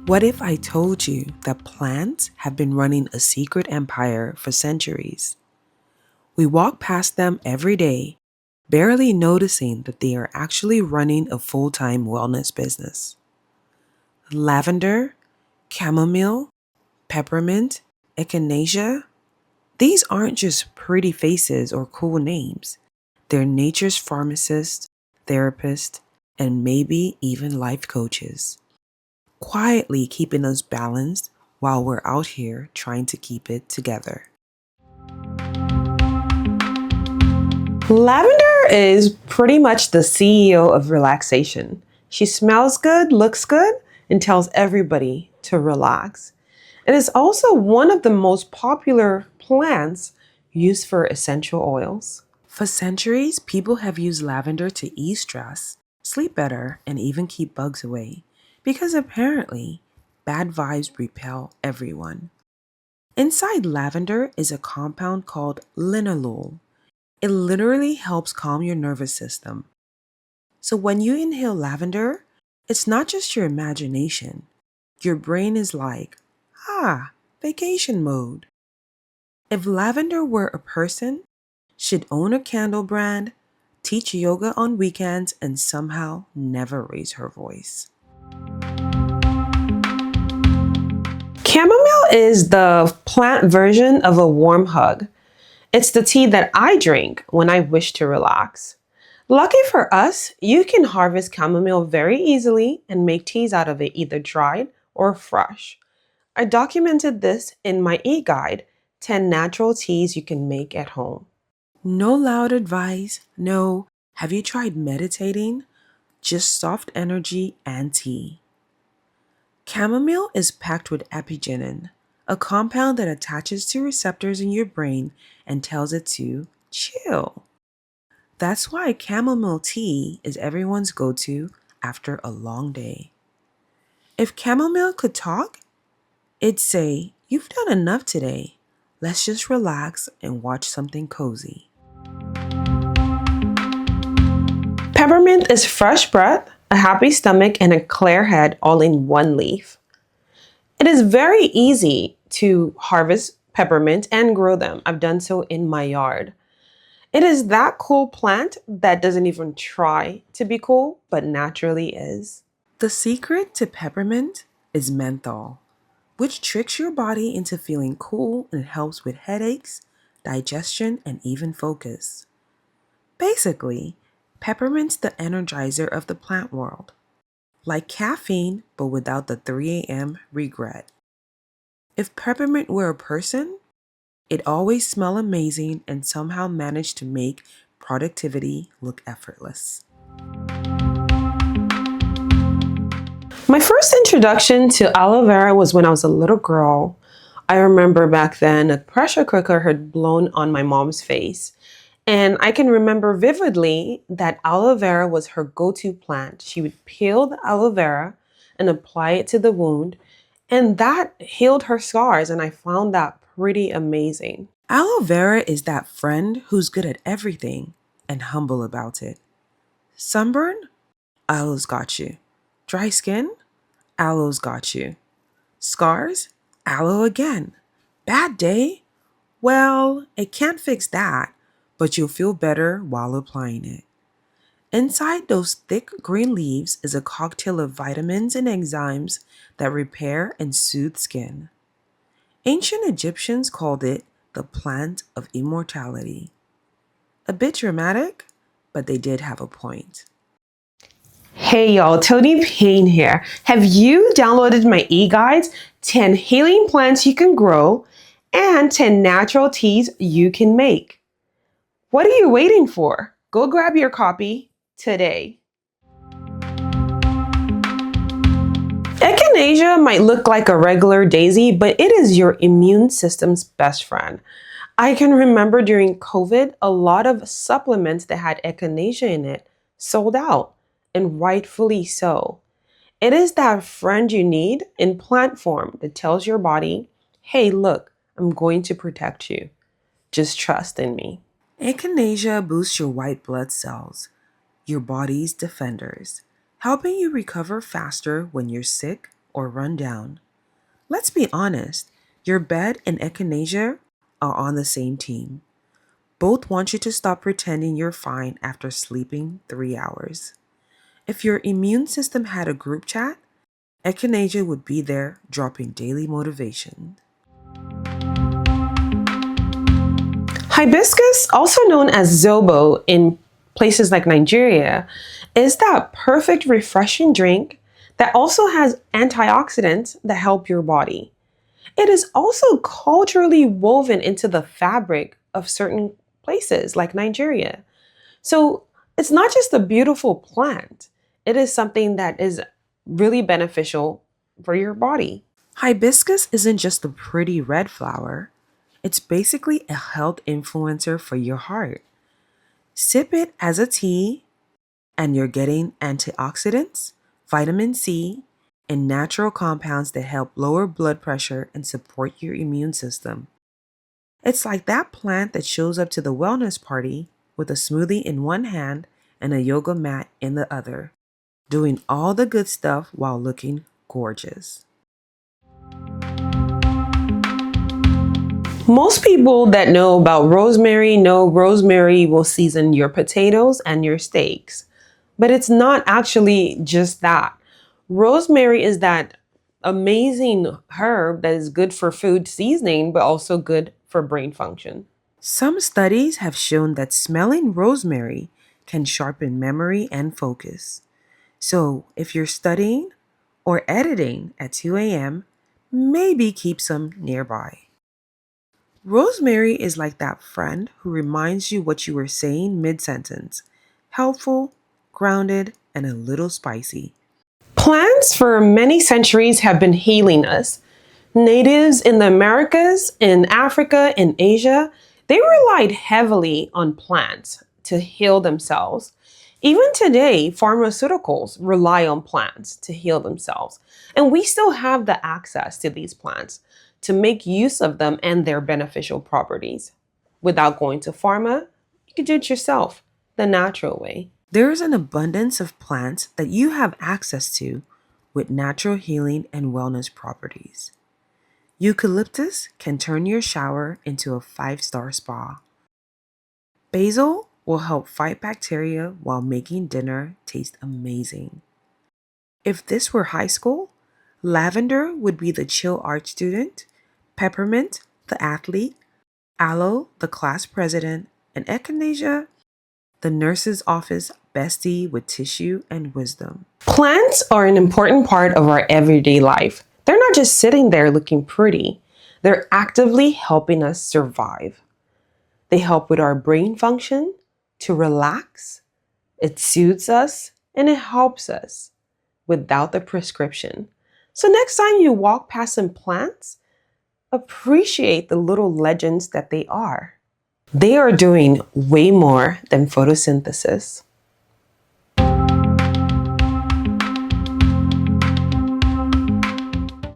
What if I told you that plants have been running a secret empire for centuries? We walk past them every day, barely noticing that they are actually running a full time wellness business. Lavender, chamomile, peppermint, echinacea, these aren't just pretty faces or cool names. They're nature's pharmacists, therapists, and maybe even life coaches, quietly keeping us balanced while we're out here trying to keep it together. Lavender is pretty much the CEO of relaxation. She smells good, looks good, and tells everybody to relax. It is also one of the most popular plants used for essential oils. For centuries, people have used lavender to ease stress, sleep better, and even keep bugs away, because apparently, bad vibes repel everyone. Inside lavender is a compound called linalool. It literally helps calm your nervous system. So when you inhale lavender, it's not just your imagination. Your brain is like, ah, vacation mode. If lavender were a person, she'd own a candle brand, teach yoga on weekends, and somehow never raise her voice. Chamomile is the plant version of a warm hug. It's the tea that I drink when I wish to relax. Lucky for us, you can harvest chamomile very easily and make teas out of it either dried or fresh. I documented this in my e-guide, 10 natural teas you can make at home. No loud advice, no, have you tried meditating? Just soft energy and tea. Chamomile is packed with apigenin, a compound that attaches to receptors in your brain and tells it to chill. That's why chamomile tea is everyone's go to after a long day. If chamomile could talk, it'd say, "You've done enough today. Let's just relax and watch something cozy." Peppermint is fresh breath, a happy stomach, and a clear head all in one leaf. It is very easy to harvest peppermint and grow them. I've done so in my yard. It is that cool plant that doesn't even try to be cool, but naturally is. The secret to peppermint is menthol, which tricks your body into feeling cool and helps with headaches, digestion, and even focus. Basically, peppermint's the energizer of the plant world, like caffeine, but without the 3 a.m. regret. If peppermint were a person, it always smell amazing and somehow manage to make productivity look effortless. My first introduction to aloe vera was when I was a little girl. I remember back then a pressure cooker had blown on my mom's face. And I can remember vividly that aloe vera was her go-to plant. She would peel the aloe vera and apply it to the wound, and that healed her scars, and I found that pretty amazing. Aloe vera is that friend who's good at everything and humble about it. Sunburn? Aloe's got you. Dry skin? Aloe's got you. Scars? Aloe again. Bad day? Well, it can't fix that, but you'll feel better while applying it. Inside those thick green leaves is a cocktail of vitamins and enzymes that repair and soothe skin. Ancient Egyptians called it the plant of immortality. A bit dramatic, but they did have a point. Hey y'all, Toni Payne here. Have you downloaded my e-guides, 10 healing plants you can grow and 10 natural teas you can make? What are you waiting for? Go grab your copy today. Echinacea might look like a regular daisy, but it is your immune system's best friend. I can remember during COVID, a lot of supplements that had echinacea in it sold out, and rightfully so. It is that friend you need in plant form that tells your body, hey, look, I'm going to protect you. Just trust in me. Echinacea boosts your white blood cells, your body's defenders, helping you recover faster when you're sick or run down. Let's be honest, your bed and echinacea are on the same team. Both want you to stop pretending you're fine after sleeping 3 hours. If your immune system had a group chat, echinacea would be there dropping daily motivation. Hibiscus, also known as zobo in places like Nigeria, is that perfect refreshing drink that also has antioxidants that help your body. It is also culturally woven into the fabric of certain places like Nigeria. So it's not just a beautiful plant, it is something that is really beneficial for your body. Hibiscus isn't just a pretty red flower, it's basically a health influencer for your heart. Sip it as a tea, and you're getting antioxidants, vitamin C, and natural compounds that help lower blood pressure and support your immune system. It's like that plant that shows up to the wellness party with a smoothie in one hand and a yoga mat in the other, doing all the good stuff while looking gorgeous. Most people that know about rosemary know rosemary will season your potatoes and your steaks. But it's not actually just that. Rosemary is that amazing herb that is good for food seasoning, but also good for brain function. Some studies have shown that smelling rosemary can sharpen memory and focus. So, if you're studying or editing at 2 a.m., maybe keep some nearby. Rosemary is like that friend who reminds you what you were saying mid sentence, helpful, grounded, and a little spicy. Plants for many centuries have been healing us. Natives in the Americas, in Africa, in Asia, they relied heavily on plants to heal themselves. Even today, pharmaceuticals rely on plants to heal themselves. And we still have the access to these plants to make use of them and their beneficial properties. Without going to pharma, you can do it yourself, the natural way. There is an abundance of plants that you have access to with natural healing and wellness properties. Eucalyptus can turn your shower into a 5-star spa. Basil will help fight bacteria while making dinner taste amazing. If this were high school, lavender would be the chill art student, peppermint, the athlete, aloe, the class president, and echinacea, the nurse's office bestie with tissue and wisdom. Plants are an important part of our everyday life. They're not just sitting there looking pretty, they're actively helping us survive. They help with our brain function, to relax, it soothes us, and it helps us without the prescription. So next time you walk past some plants, appreciate the little legends that they are. They are doing way more than photosynthesis.